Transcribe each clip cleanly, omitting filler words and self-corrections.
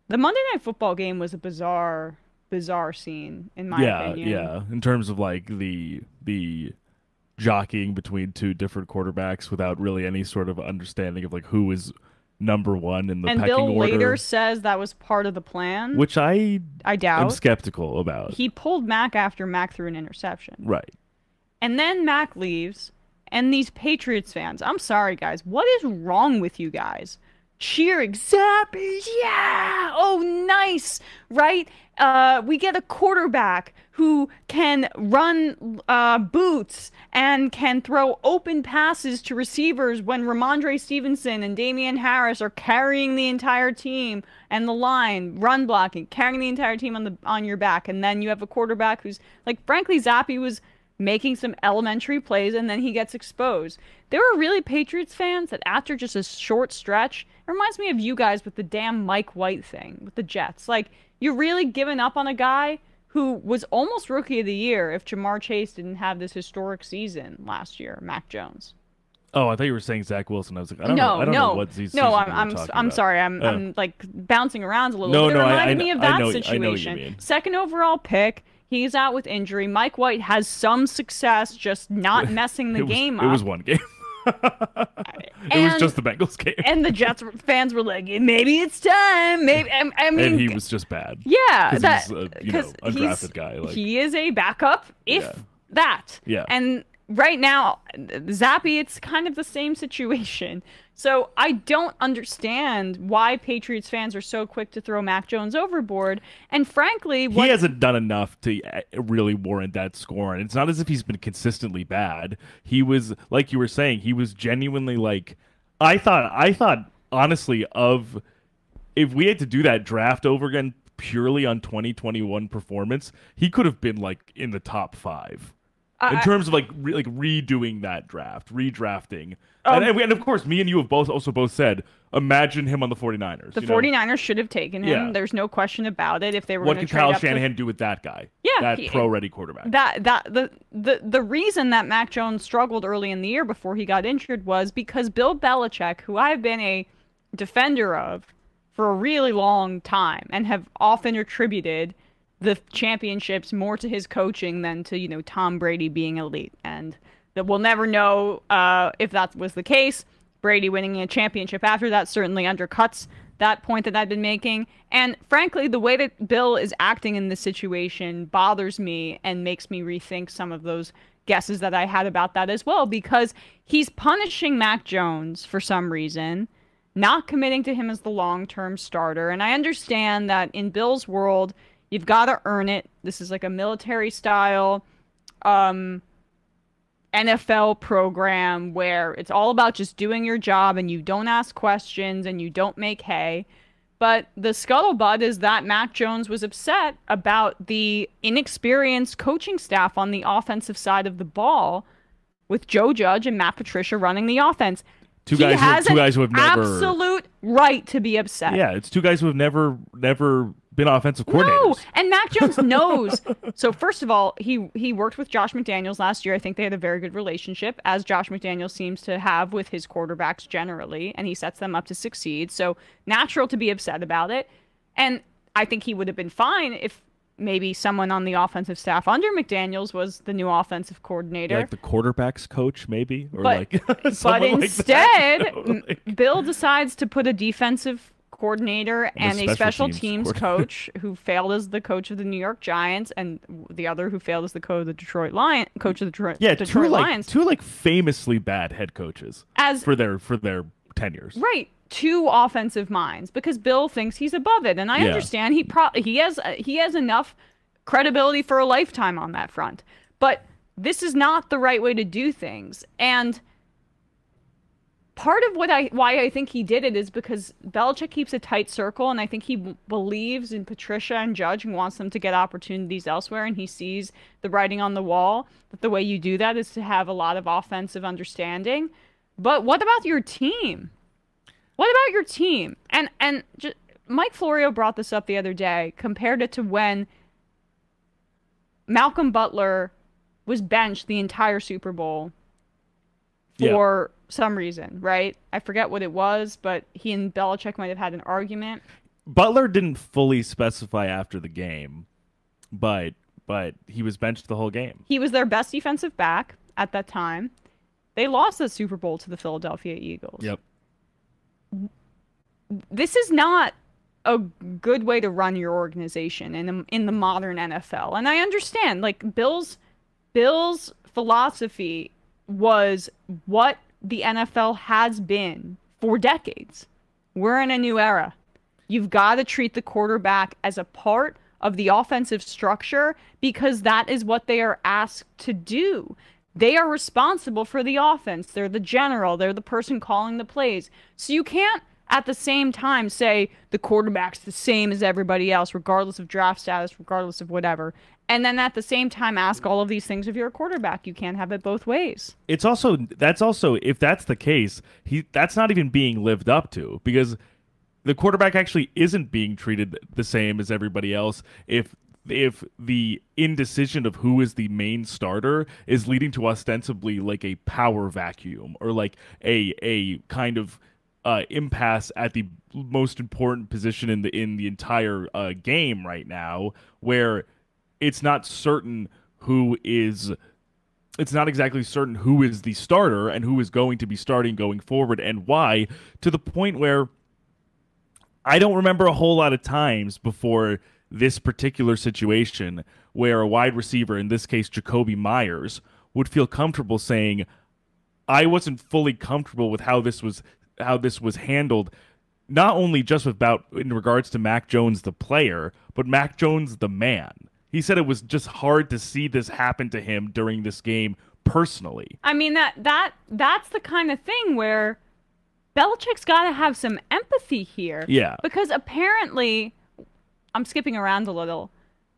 The Monday Night Football game was a bizarre scene, in my Yeah, opinion. yeah. In terms of like the jockeying between two different quarterbacks without really any sort of understanding of like who is number one in the And pecking Bill later order, says that was part of the plan. which I I am doubt. skeptical about. He pulled Mac after Mac threw an interception. Right. And then Mac leaves, and these Patriots fans, I'm sorry, guys, what is wrong with you guys? Cheering, Zappe, yeah! Oh, nice, right? We get a quarterback who can run boots and can throw open passes to receivers when Ramondre Stevenson and Damian Harris are carrying the entire team and the line, run blocking, carrying the entire team on your back. And then you have a quarterback who's like, frankly, Zappe was making some elementary plays and then he gets exposed. There were really Patriots fans that after just a short stretch, it reminds me of you guys with the damn Mike White thing with the Jets. Like, you're really giving up on a guy who was almost rookie of the year if Jamar Chase didn't have this historic season last year, Mac Jones. Oh, I thought you were saying Zach Wilson. I was like, I don't know. No, I don't know no, what no. season I'm you were I'm talking I'm about. sorry. I'm like bouncing around a little, No, but it no, reminded me of that I know what you situation. mean. Second overall pick. He's out with injury. Mike White has some success just not messing the game It was up. one game. It was And just the Bengals game. and the Jets fans were like, maybe it's time. Maybe I And mean, he was just bad yeah, because that he's a, because undrafted guy. Like, he is a backup, yeah, if that. yeah. And right now, Zappy, it's kind of the same situation. So I don't understand why Patriots fans are so quick to throw Mac Jones overboard. And frankly, He what hasn't done enough to really warrant that score. And it's not as if he's been consistently bad. He was, like you were saying, he was genuinely like, I thought honestly of if we had to do that draft over again purely on 2021 performance, he could have been like in the top five in I, terms of like like redoing that draft, redrafting. um, And of course, me and you have both said, imagine him on the 49ers, the 49ers should have taken him. Yeah. There's no question about it if they were What going to could trade Kyle up to. Shanahan do with that guy? Yeah, That pro-ready quarterback. the reason that Mac Jones struggled early in the year before he got injured was because Bill Belichick, who I've been a defender of for a really long time and have often attributed the championships more to his coaching than to, Tom Brady being elite. And that we'll never know if that was the case. Brady winning a championship after that certainly undercuts that point that I've been making. And frankly, the way that Bill is acting in this situation bothers me and makes me rethink some of those guesses that I had about that as well, because he's punishing Mac Jones for some reason, not committing to him as the long-term starter. And I understand that in Bill's world, you've got to earn it. This is like a military style um, NFL program where it's all about just doing your job and you don't ask questions and you don't make hay. But the scuttlebutt is that Mac Jones was upset about the inexperienced coaching staff on the offensive side of the ball with Joe Judge and Matt Patricia running the offense. He has Two an guys who have never. absolute right to be upset. Yeah, it's two guys who have never been offensive No, coordinators. and Mac Jones knows. So first of all, he worked with Josh McDaniels last year. I think they had a very good relationship, as Josh McDaniels seems to have with his quarterbacks generally, and he sets them up to succeed. So natural to be upset about it. And I think he would have been fine if maybe someone on the offensive staff under McDaniels was the new offensive Yeah, coordinator. like the quarterbacks coach, maybe, or But like but someone like that. instead, Bill decides to put a defensive coordinator And a and a special special teams teams coordinator. coach who failed as the coach of the New York Giants and the other who failed as the coach of the coach of the Yeah, Detroit Lions two like famously bad head coaches as for their tenures. right two offensive minds because Bill thinks he's above it and I Yeah, understand he has enough credibility for a lifetime on that front. But this is not the right way to do things. And part of why I think he did it is because Belichick keeps a tight circle, and I think he believes in Patricia and Judge and wants them to get opportunities elsewhere, and he sees the writing on the wall that the way you do that is to have a lot of offensive understanding. But what about your team? What about your team? And just, Mike Florio brought this up the other day, compared it to when Malcolm Butler was benched the entire Super Bowl yeah. for some reason, right? I forget what it was, but he and Belichick might have had an argument. Butler didn't fully specify after the game, but he was benched the whole game. He was their best defensive back at that time. They lost the Super Bowl to the Philadelphia Eagles. Yep. This is not a good way to run your organization in the modern NFL. And I understand, like Bill's philosophy was what the NFL has been for decades. We're in a new era. You've got to treat the quarterback as a part of the offensive structure because that is what they are asked to do. They are responsible for the offense. They're the general. They're the person calling the plays. So you can't at the same time say the quarterback's the same as everybody else, regardless of draft status, regardless of whatever. And then at the same time ask all of these things of your quarterback. You can't have it both ways. That's also if that's the case, that's not even being lived up to because the quarterback actually isn't being treated the same as everybody else if the indecision of who is the main starter is leading to ostensibly like a power vacuum or like a kind of impasse at the most important position in the entire game right now, where it's not exactly certain who is the starter and who is going to be starting going forward and why, to the point where I don't remember a whole lot of times before this particular situation where a wide receiver, in this case Jacoby Myers, would feel comfortable saying, I wasn't fully comfortable with how this was handled, not only just in regards to Mac Jones the player, but Mac Jones the man. He said it was just hard to see this happen to him during this game personally. I mean, that's the kind of thing where Belichick's got to have some empathy here. Yeah. Because apparently, I'm skipping around a little,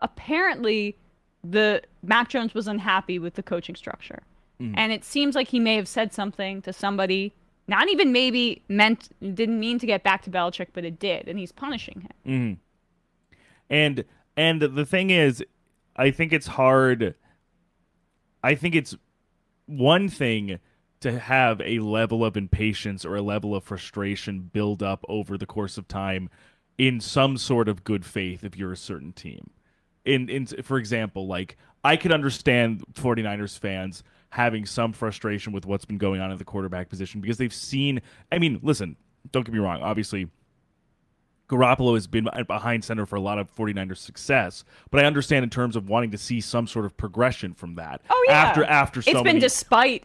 apparently the Mac Jones was unhappy with the coaching structure. And it seems like he may have said something to somebody, not even maybe didn't mean to get back to Belichick, but it did, and he's punishing him. And the thing is, I think it's hard. I think it's one thing to have a level of impatience or a level of frustration build up over the course of time in some sort of good faith if you're a certain team. For example, like I could understand 49ers fans having some frustration with what's been going on at the quarterback position because they've seen, I mean, listen, don't get me wrong, obviously Garoppolo has been behind center for a lot of 49ers success, but I understand in terms of wanting to see some sort of progression from that. Oh yeah, after so it's been despite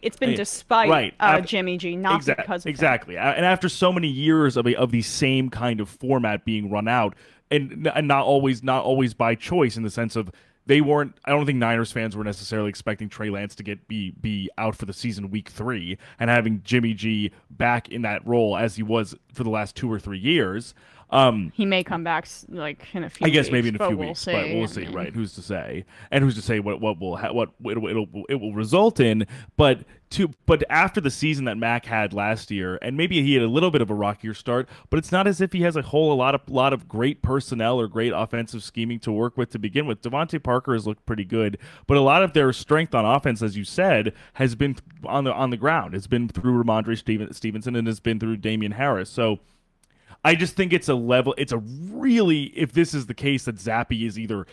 right, Jimmy G, not because of exactly. And after so many years of the same kind of format being run out, and not always by choice in the sense of they weren't. I don't think Niners fans were necessarily expecting Trey Lance to be out for the season week 3 and having Jimmy G back in that role as he was for the last 2 or 3 years. He may come back like in a few. I guess weeks, maybe in a few we'll weeks, see. but we'll see. Right? Who's to say? And who's to say what it will result in? But after the season that Mac had last year, and maybe he had a little bit of a rockier start, but it's not as if he has a lot of great personnel or great offensive scheming to work with to begin with. Devontae Parker has looked pretty good, but a lot of their strength on offense, as you said, has been on the ground. It's been through Ramondre Stevenson and has been through Damian Harris. So I just think if this is the case that Zappe is either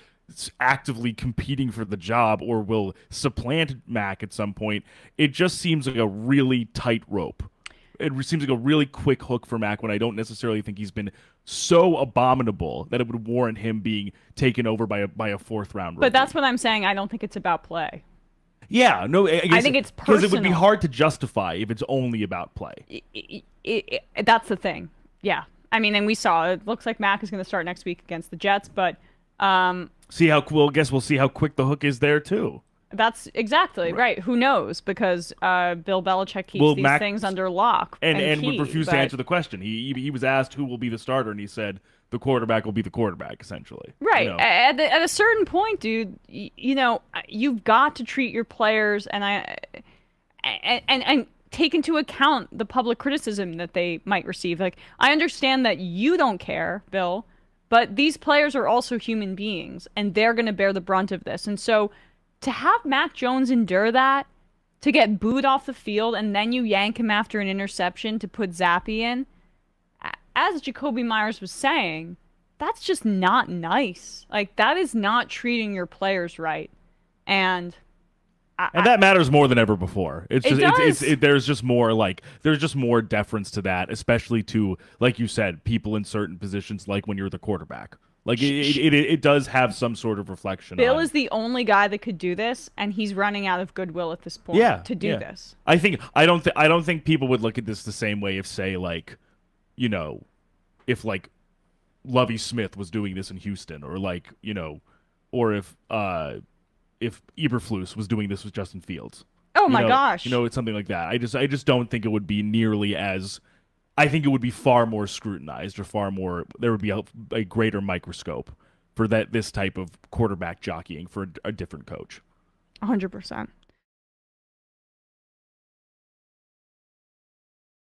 actively competing for the job or will supplant Mac at some point, it just seems like a really tight rope. It seems like a really quick hook for Mac when I don't necessarily think he's been so abominable that it would warrant him being taken over by a fourth round rookie. But that's what I'm saying. I don't think it's about play. Yeah, no, I think it's personal. Because it would be hard to justify if it's only about play. That's the thing. Yeah. I mean, and we saw it looks like Mac is going to start next week against the Jets, but see how we'll see how quick the hook is there too. That's exactly right. Who knows? Because Bill Belichick keeps these things under lock and would refuse to answer the question. He was asked who will be the starter, and he said the quarterback will be the quarterback, essentially. Right. You know? At a certain point, dude, you know, you've got to treat your players and take into account the public criticism that they might receive. Like, I understand that you don't care, Bill, but these players are also human beings, and they're going to bear the brunt of this. And so to have Mac Jones endure that, to get booed off the field, and then you yank him after an interception to put Zappe in, as Jacoby Myers was saying, that's just not nice. Like that is not treating your players right. And And that matters more than ever before. It's it just does. there's just more like there's just more deference to that, especially to, like you said, people in certain positions, like when you're the quarterback. Like it does have some sort of reflection Bill on. is the only guy that could do this, and he's running out of goodwill at this point Yeah, to do yeah. this. I don't think people would look at this the same way if, say, like, you know, if like Lovie Smith was doing this in Houston, or like, or if Eberflus was doing this with Justin Fields. Oh my gosh. It's something like that. I just don't think it would be nearly as. I think it would be far more scrutinized, or far more. There would be a greater microscope for this type of quarterback jockeying for a different coach. 100%.